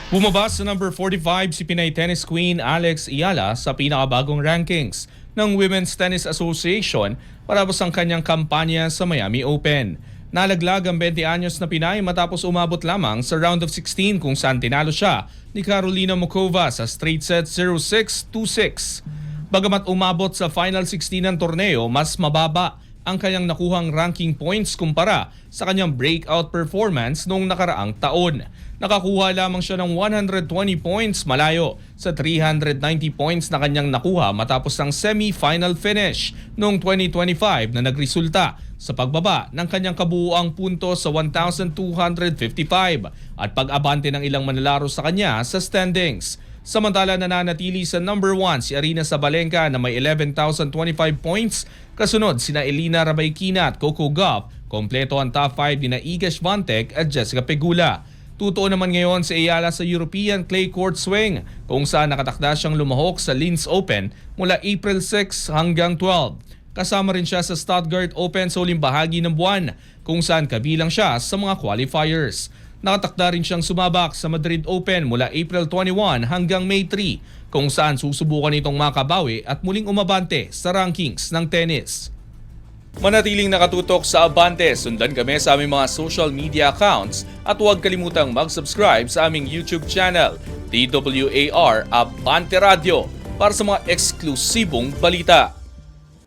Bumaba sa number 45 si Pinay tennis queen Alex Ayala sa pinakabagong rankings ng Women's Tennis Association para ang kanyang kampanya sa Miami Open. Nalaglag ang 20 anyos na Pinay matapos umabot lamang sa round of 16 kung saan tinalo siya ni Carolina Muchova sa straight set 0-6, 2-6. Bagamat umabot sa final 16 ng torneo, mas mababa ang kanyang nakuhang ranking points kumpara sa kanyang breakout performance noong nakaraang taon. Nakakuha lamang siya ng 120 points malayo sa 390 points na kanyang nakuha matapos ang semi-final finish noong 2025 na nagresulta sa pagbaba ng kanyang kabuuang punto sa 1,255 at pag-abante ng ilang manlalaro sa kanya sa standings. Samantala nananatili sa number 1 si Aryna Sabalenka na may 11,025 points, kasunod sina Elina Rabaikina at Coco Gauff. Kompleto ang top 5 ni Iga Swiatek at Jessica Pegula. Tutuon naman ngayon si Ayala sa European Clay Court Swing kung saan nakatakda siyang lumahok sa Linz Open mula April 6 hanggang 12. Kasama rin siya sa Stuttgart Open sa huling bahagi ng buwan kung saan kabilang siya sa mga qualifiers. Nakatakda rin siyang sumabak sa Madrid Open mula April 21 hanggang May 3 kung saan susubukan itong makabawi at muling umabante sa rankings ng tennis. Manatiling nakatutok sa Abante, sundan kami sa aming mga social media accounts at huwag kalimutang mag-subscribe sa aming YouTube channel, DWAR Abante Radio, para sa mga eksklusibong balita.